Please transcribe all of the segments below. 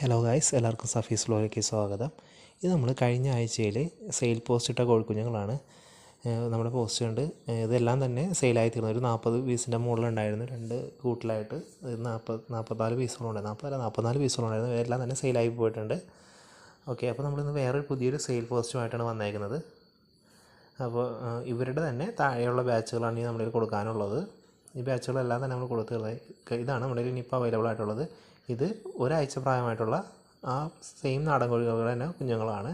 Hello guys, എല്ലാവർക്കും സഫീസ് വ്ലോഗിലേക്ക് സ്വാഗതം. ഇത് നമ്മൾ കഴിഞ്ഞ ആഴ്ചയിൽ സെയിൽ പോസ്റ്റ് ഇട്ട കോഴിക്കുഞ്ഞുങ്ങളാണ്. നമ്മുടെ പോസ്റ്റ് ഉണ്ട്. ഇതെല്ലാം തന്നെ സെയിലായി തീർന്നു. ഒരു 40 പീസിൻ്റെ മുകളിലുണ്ടായിരുന്നു. 2 കൂട്ടിലായിട്ട് 44 പീസുകളുണ്ടായിരുന്നു. 44 പീസുകളുണ്ടായിരുന്നു. ഇതെല്ലാം തന്നെ സെയിലായി പോയിട്ടുണ്ട്. ഓക്കെ, അപ്പോൾ നമ്മളിന്ന് വേറൊരു പുതിയൊരു സെയിൽ പോസ്റ്റുമായിട്ടാണ് വന്നേക്കുന്നത്. അപ്പോൾ ഇവരുടെ തന്നെ താഴെയുള്ള ബാച്ചുകളാണ് നമ്മളിൽ കൊടുക്കാനുള്ളത്. ഈ ബാച്ചുകളെല്ലാം തന്നെ നമ്മൾ കൊടുത്തുള്ളത്. ഇതാണ് നമ്മുടെ ഇനിയിപ്പോൾ അവൈലബിൾ ആയിട്ടുള്ളത്. ഇത് ഒരാഴ്ച പ്രായമായിട്ടുള്ള ആ സെയിം നാടൻ കോഴികളുടെ തന്നെ കുഞ്ഞുങ്ങളാണ്.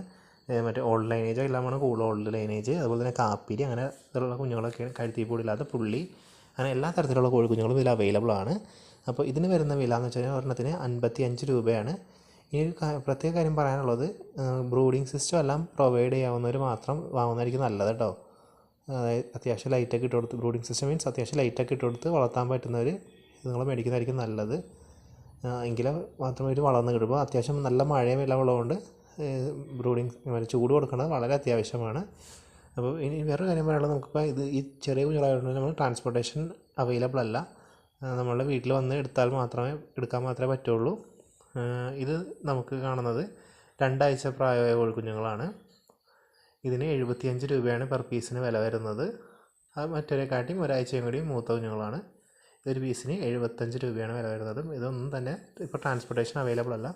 മറ്റേ ഓൾഡ് ലൈനേജ് എല്ലാമാണ് കൂടുതൽ ഓൾഡ് ലൈനേജ്, അതുപോലെ തന്നെ കാപ്പിരി, അങ്ങനെ ഇതിലുള്ള കുഞ്ഞുങ്ങളൊക്കെയാണ്. കഴുത്തിപ്പൂടില്ലാത്ത പുള്ളി, അങ്ങനെ എല്ലാ തരത്തിലുള്ള കോഴിക്കുഞ്ഞുങ്ങളും ഇതിൽ അവൈലബിൾ ആണ്. അപ്പോൾ ഇതിന് വരുന്ന വില എന്ന് വെച്ച് കഴിഞ്ഞാൽ ഒരെണ്ണത്തിന് 55 രൂപയാണ്. ഇനി ഒരു പ്രത്യേക കാര്യം പറയാനുള്ളത്, ബ്രൂഡിങ് സിസ്റ്റം എല്ലാം പ്രൊവൈഡ് ചെയ്യാവുന്നവർ മാത്രം വാങ്ങുന്നതായിരിക്കും നല്ലത് കേട്ടോ. അതായത് അത്യാവശ്യം ലൈറ്റൊക്കെ ഇട്ട് കൊടുത്ത്, ബ്രൂഡിങ് സിസ്റ്റം മീൻസ് അത്യാവശ്യം ലൈറ്റൊക്കെ ഇട്ട് കൊടുത്ത് വളർത്താൻ പറ്റുന്നവർ നിങ്ങൾ മേടിക്കുന്നതായിരിക്കും നല്ലത്. എങ്കിൽ മാത്രമേ ഇത് വളർന്ന് കിട്ടുമ്പോൾ. അത്യാവശ്യം നല്ല മഴയും എല്ലാം ഉള്ളതുകൊണ്ട് ബ്രൂഡിങ് ചൂട് കൊടുക്കേണ്ടത് വളരെ അത്യാവശ്യമാണ്. അപ്പോൾ ഇനി വേറൊരു കാര്യം പറയാനുള്ളത്, നമുക്കിപ്പോൾ ഈ ചെറിയ കുഞ്ഞുങ്ങളായതുകൊണ്ട് നമ്മൾ ട്രാൻസ്പോർട്ടേഷൻ അവൈലബിൾ അല്ല. നമ്മളുടെ വീട്ടിൽ വന്ന് എടുക്കാൻ മാത്രമേ പറ്റുള്ളൂ. ഇത് നമുക്ക് കാണുന്നത് 2 ആഴ്ച പ്രായമായ കോഴിക്കുഞ്ഞുങ്ങളാണ്. ഇതിന് 75 രൂപയാണ് പെർ പീസിന് വില വരുന്നത്. അത് മറ്റൊരെക്കാട്ടിയും ഒരാഴ്ചയും കൂടി മൂത്ത കുഞ്ഞുങ്ങളാണ്. ഇതൊരു പീസിന് 75 രൂപയാണ് വില വരുന്നത്. ഇതൊന്നും തന്നെ ഇപ്പോൾ ട്രാൻസ്പോർട്ടേഷൻ അവൈലബിൾ അല്ല.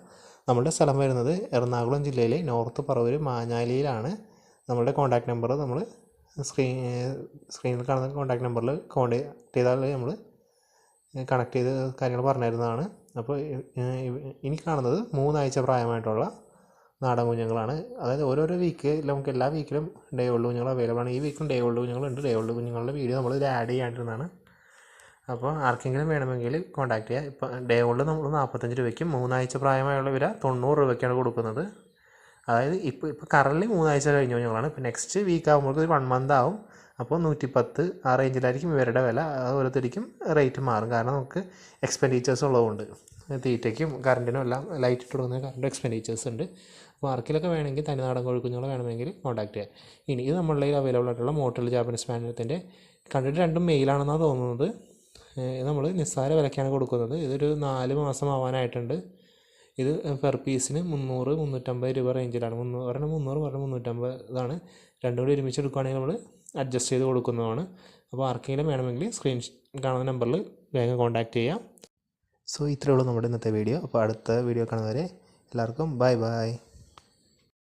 നമ്മുടെ സ്ഥലം വരുന്നത് എറണാകുളം ജില്ലയിലെ നോർത്ത് പറവൂർ മാഞ്ഞാലിയിലാണ്. നമ്മളുടെ കോൺടാക്റ്റ് നമ്പർ നമ്മൾ സ്ക്രീനിൽ കാണുന്ന കോൺടാക്റ്റ് നമ്പറിൽ കോൺടാക്ട് ചെയ്താൽ നമ്മൾ കണക്ട് ചെയ്ത് കാര്യങ്ങൾ പറഞ്ഞിരുന്നതാണ്. അപ്പോൾ ഇനി കാണുന്നത് 3 ആഴ്ച പ്രായമായിട്ടുള്ള നാടൻ കുഞ്ഞുങ്ങളാണ്. അതായത് ഓരോരോ വീക്ക് നമുക്ക് എല്ലാ വീക്കിലും ഡേ ഓൾഡ് കുഞ്ഞുങ്ങൾ അവൈലബിൾ ആണ്. ഈ വീക്കിലും ഡേ ഓൾഡ് കുഞ്ഞുങ്ങളുണ്ട്. ഡേ ഓൾഡ് കുഞ്ഞുങ്ങളുടെ വീഡിയോ നമ്മൾ ഇതിൽ ആഡ് ചെയ്യാണ്ടിരുന്നതാണ്. അപ്പോൾ ആർക്കെങ്കിലും വേണമെങ്കിൽ കോൺടാക്ട് ചെയ്യുക. ഇപ്പോൾ ഡേ ഓൾഡ് നമ്മൾ 45 രൂപയ്ക്കും 3 ആഴ്ച പ്രായമായുള്ള വില 90 രൂപയ്ക്കാണ് കൊടുക്കുന്നത്. അതായത് ഇപ്പോൾ കറൻറ്റ്ലി 3 ആഴ്ച കഴിഞ്ഞ കുഞ്ഞുങ്ങളാണ്. ഇപ്പോൾ നെക്സ്റ്റ് വീക്ക് ആകുമ്പോൾ ഒരു 1 മന്ത് ആവും. അപ്പോൾ 110 ആ റേഞ്ചിലായിരിക്കും ഇവരുടെ വില. ഓരോരുത്തർക്കും റേറ്റ് മാറും. കാരണം നമുക്ക് എക്സ്പെൻഡിച്ചേഴ്സ് ഉള്ളതുകൊണ്ട്, തീറ്റയ്ക്കും കറണ്ടിനും എല്ലാം ലൈറ്റ് ഇട്ട് കൊടുക്കുന്ന കറണ്ട് എക്സ്പെൻഡിച്ചേഴ്സ് ഉണ്ട്. അപ്പോൾ ആർക്കെങ്കിലൊക്കെ വേണമെങ്കിൽ തനിനാടൻ കോഴിക്കുഞ്ഞുങ്ങളെ വേണമെങ്കിൽ കോൺടാക്ട് ചെയ്യാം. ഇനി ഇത് നമ്മളുടെ അവൈലബിൾ ആയിട്ടുള്ള മോട്ടൽ ജാപ്പനീസ് സ്പാനിയത്തിൻ്റെ കണ്ടിട്ട് രണ്ടും മെയിലാണെന്നാണ് തോന്നുന്നത്. നമ്മൾ നിസ്സാര വിലയ്ക്കാണ് കൊടുക്കുന്നത്. ഇതൊരു 4 മാസം ആവാനായിട്ടുണ്ട്. ഇത് പെർ പീസിന് 300-350 രൂപ റേഞ്ചിലാണ്. 300 ഇതാണ്. രണ്ടും കൂടി ഒരുമിച്ച് എടുക്കുകയാണെങ്കിൽ നമ്മൾ അഡ്ജസ്റ്റ് ചെയ്ത് കൊടുക്കുന്നതാണ്. അപ്പോൾ ആർക്കെങ്കിലും വേണമെങ്കിൽ സ്ക്രീൻ കാണുന്ന നമ്പറിൽ വേഗം കോൺടാക്ട് ചെയ്യാം. സോ ഇത്രയേ ഉള്ളൂ നമ്മുടെ ഇന്നത്തെ വീഡിയോ. അപ്പോൾ അടുത്ത വീഡിയോ കാണുന്നവരെ എല്ലാവർക്കും ബൈ ബൈ.